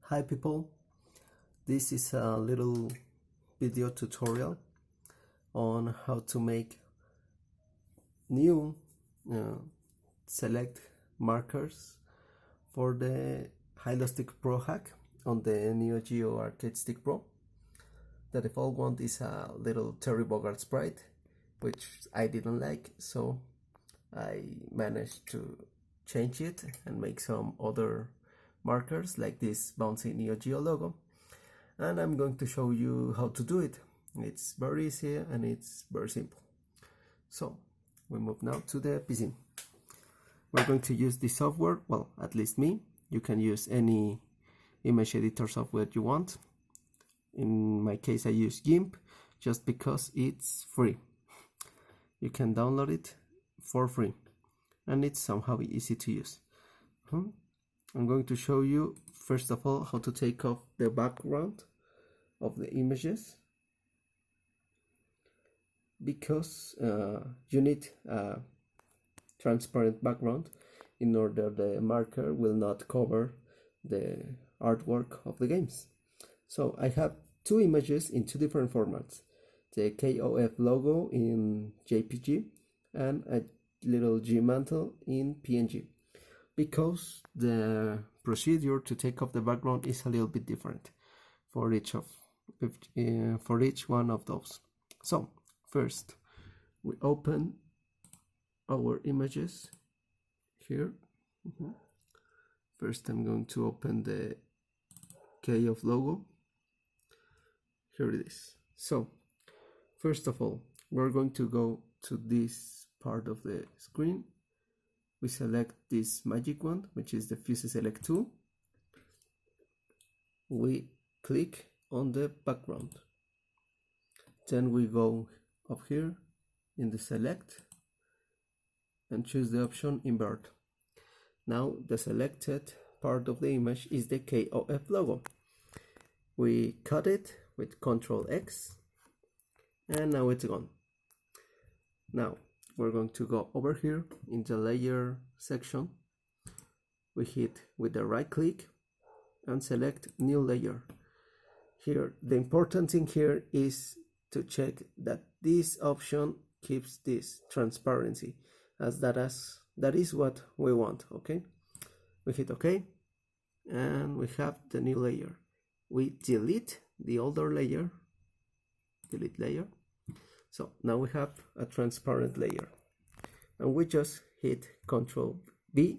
Hi people, this is a little video tutorial on how to make new select markers for the HyloStick PRO hack on the Neo Geo Arcade Stick Pro. The default one is a little Terry Bogard sprite, which I didn't like, so I managed to change it and make some other markers like this bouncy Neo Geo logo, and I'm going to show you how to do it. It's very easy and it's very simple. So we move now to the PC. We're going to use the software, well, at least me. You can use any image editor software you want. In my case I use GIMP just because it's free. You can download it for free and it's somehow easy to use. I'm going to show you first of all how to take off the background of the images, because you need a transparent background in order the marker will not cover the artwork of the games. So I have two images in two different formats, the KOF logo in JPG and a little G mantle in PNG, because the procedure to take off the background is a little bit different for each one of those. So first we open our images here. First I'm going to open the KOF logo. Here it is. So first of all, we're going to go to this part of the screen. We select this magic wand, which is the Fuse Select tool. We click on the background. Then we go up here in the select and choose the option invert. Now the selected part of the image is the KOF logo. We cut it with Ctrl X and now it's gone. Now we're going to go over here in the layer section. We hit with the right click and select new layer. Here the important thing here is to check that this option keeps this transparency, as that is what we want. Okay, we hit OK and we have the new layer. We delete the older layer, delete layer. So now we have a transparent layer, and we just hit Ctrl V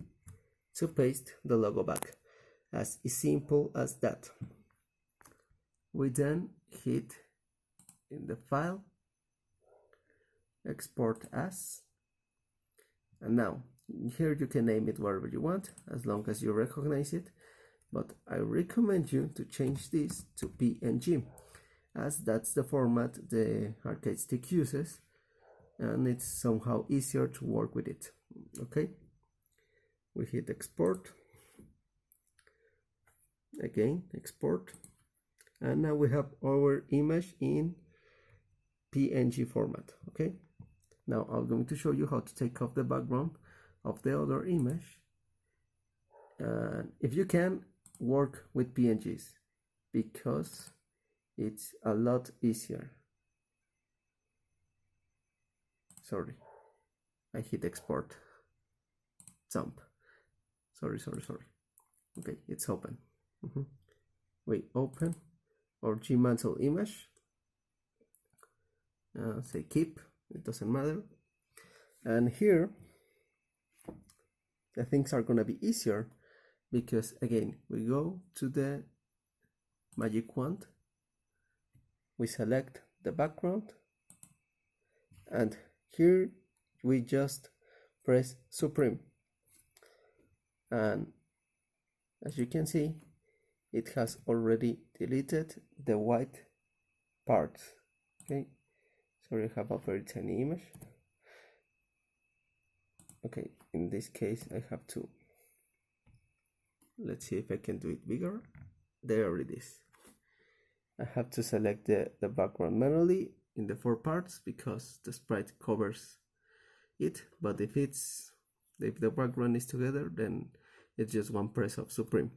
to paste the logo back. As simple as that. We then hit in the file, export as, and now here you can name it whatever you want as long as you recognize it, but I recommend you to change this to PNG, as that's the format the arcade stick uses and it's somehow easier to work with it. Okay, we hit export, again export, and now we have our image in PNG format. Okay, now I'm going to show you how to take off the background of the other image, and if you can, work with PNGs because it's a lot easier. Sorry, I hit export, jump, sorry. Okay, it's open. We open our G mantle image, say keep, it doesn't matter, and here the things are gonna be easier because again we go to the magic wand, we select the background, and here we just press Supreme, and as you can see it has already deleted the white parts. Okay, sorry, I have a very tiny image. Okay, in this case I have to, let's see if I can do it bigger. There it is. I have to select the background manually in the 4 parts because the sprite covers it, but if the background is together, then it's just one press of Supreme.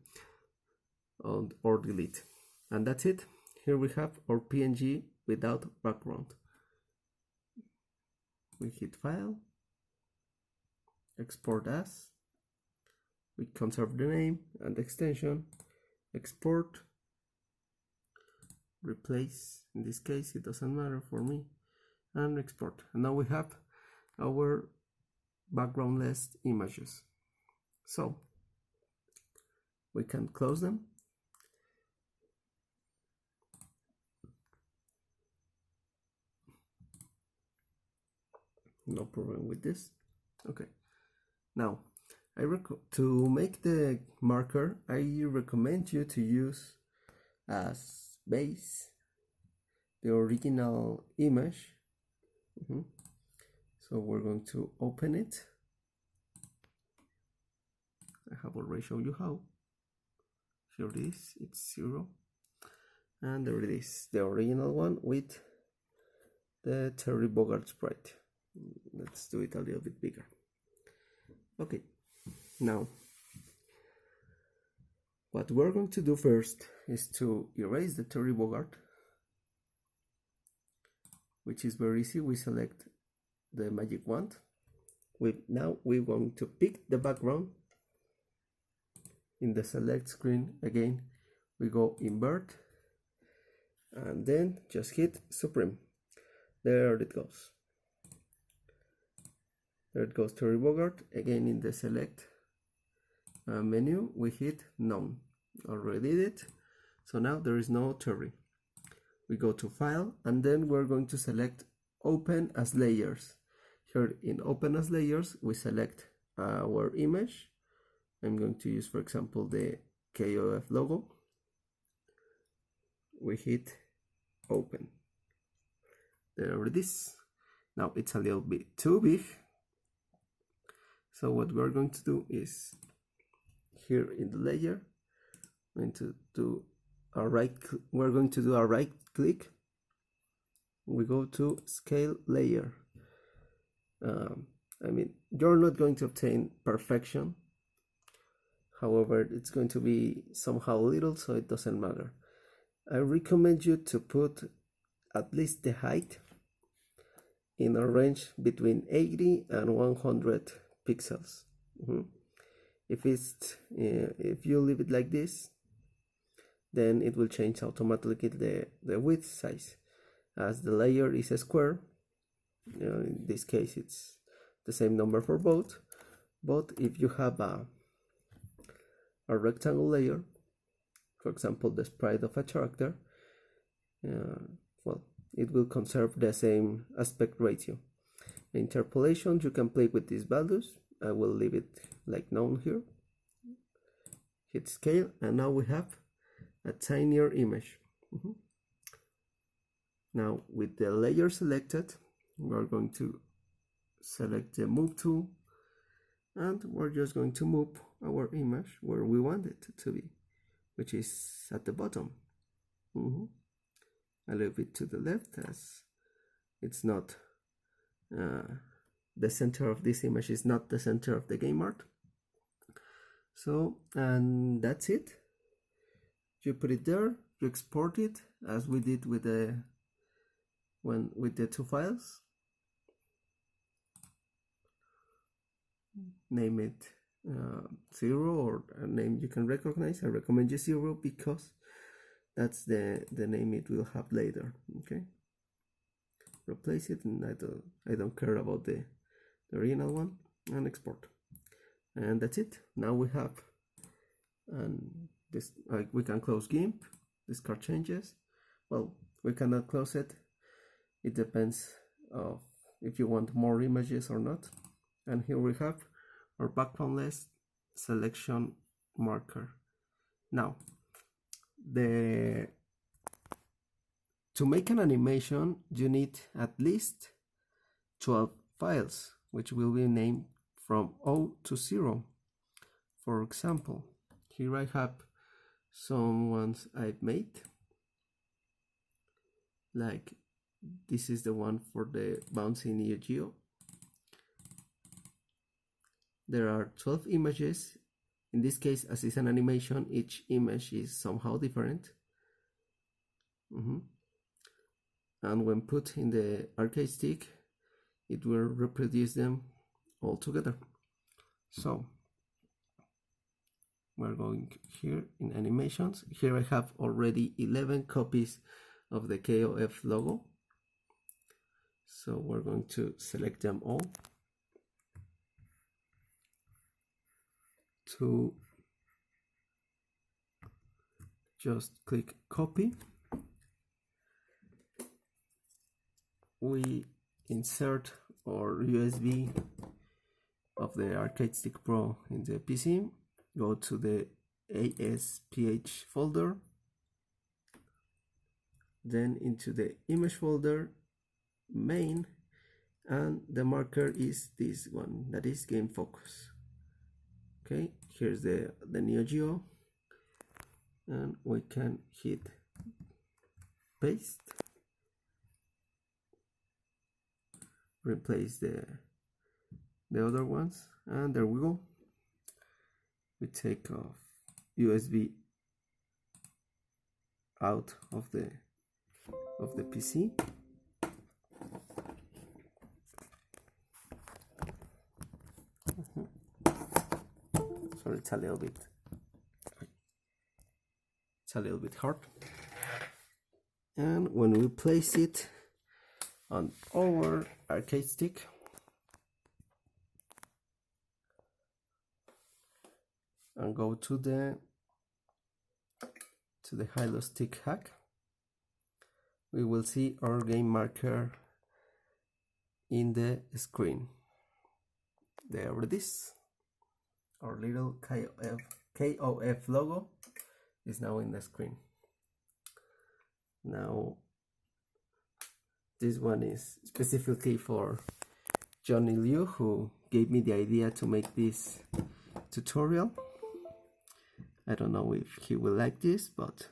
or delete. And that's it. Here we have our PNG without background. We hit File, Export As, we conserve the name and the extension, export, replace, in this case it doesn't matter for me, and export. And now we have our backgroundless images. So we can close them. No problem with this. Okay. Now, to make the marker, I recommend you to use as base the original image. So we're going to open it. I have already shown you how. Here it is, it's 0. And there it is, the original one with the Terry Bogard sprite. Let's do it a little bit bigger. Okay, now what we're going to do first is to erase the Terry Bogard, which is very easy. We select the magic wand. Now we're going to pick the background. In the select screen again, we go invert and then just hit Supreme. There it goes. There it goes, Terry Bogard. Again, in the select menu, we hit None. Already did it. So now there is no Terry. We go to File, and then we're going to select Open as Layers. Here in Open as Layers, we select our image. I'm going to use, for example, the KOF logo. We hit Open. There it is. Now it's a little bit too big. So what we're going to do is, here in the layer, we're going to do a right click. We go to Scale Layer. I mean, you're not going to obtain perfection. However, it's going to be somehow little, so it doesn't matter. I recommend you to put at least the height in a range between 80 and 100 pixels. If you leave it like this, then it will change automatically the width size. As the layer is a square, in this case it's the same number for both, but if you have a rectangle layer, for example the sprite of a character, well, it will conserve the same aspect ratio. Interpolation, you can play with these values. I will leave it like known here. Hit Scale, and now we have a tinier image. Now with the layer selected, we're going to select the Move tool, and we're just going to move our image where we want it to be, which is at the bottom. A little bit to the left, as it's not the center of this image is not the center of the game art. So, and that's it. You put it there, you export it as we did with the two files. Name it 0 or a name you can recognize. I recommend you 0 because that's the name it will have later. Okay, replace it, and I don't care about the original one, and export. And that's it. Now we have this. We can close GIMP. Discard changes. Well, we cannot close it. It depends of if you want more images or not. And here we have our backgroundless selection marker. Now, to make an animation, you need at least 12 files, which will be named from 0 to 0. For example, here I have some ones I've made. Like this is the one for the bouncy Neo Geo. There are 12 images In this case, as it's an animation, each image is somehow different. And when put in the arcade stick, it will reproduce them all together. So we're going here in animations. Here I have already 11 copies of the KOF logo. So we're going to select them all to just click copy. We insert our USB of the Arcade Stick Pro in the PC, go to the ASPH folder, then into the image folder, main, and the marker is this one, that is game focus. Okay, here's the Neo Geo, and we can hit paste, replace the other ones, and there we go. We take off USB out of the PC. Sorry, it's a little bit hard. And when we place it on our arcade stick, and go to the HyloStick hack, we will see our game marker in the screen. There it is. Our little KOF logo is now in the screen. Now this one is specifically for Johnny Liu, who gave me the idea to make this tutorial. I don't know if he will like this, but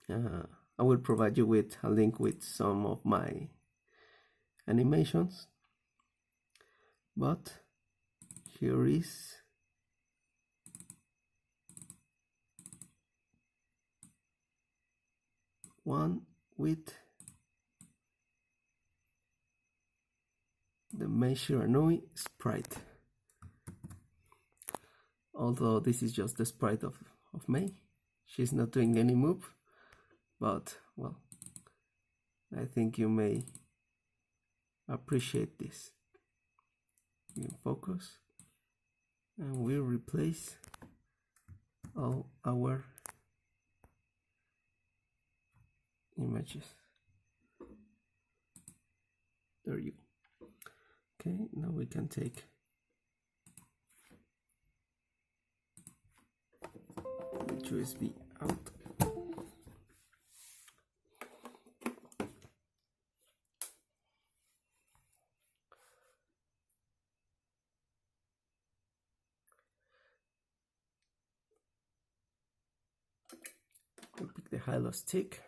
I will provide you with a link with some of my animations. But here is one with the Mei Shiranui sprite. Although this is just the sprite of Mei. She's not doing any move, but well, I think you may appreciate this. You focus, and we replace all our images. There you go. Okay, now we can take the USB out. We'll pick the HyloStick.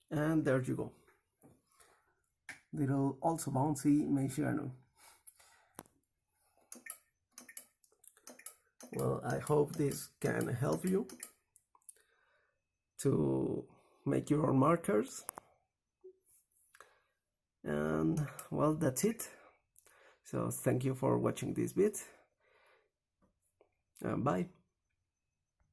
And there you go. Little also bouncy Mei Shiranui. Well, I hope this can help you to make your own markers. And well, that's it. So thank you for watching this bit. Bye.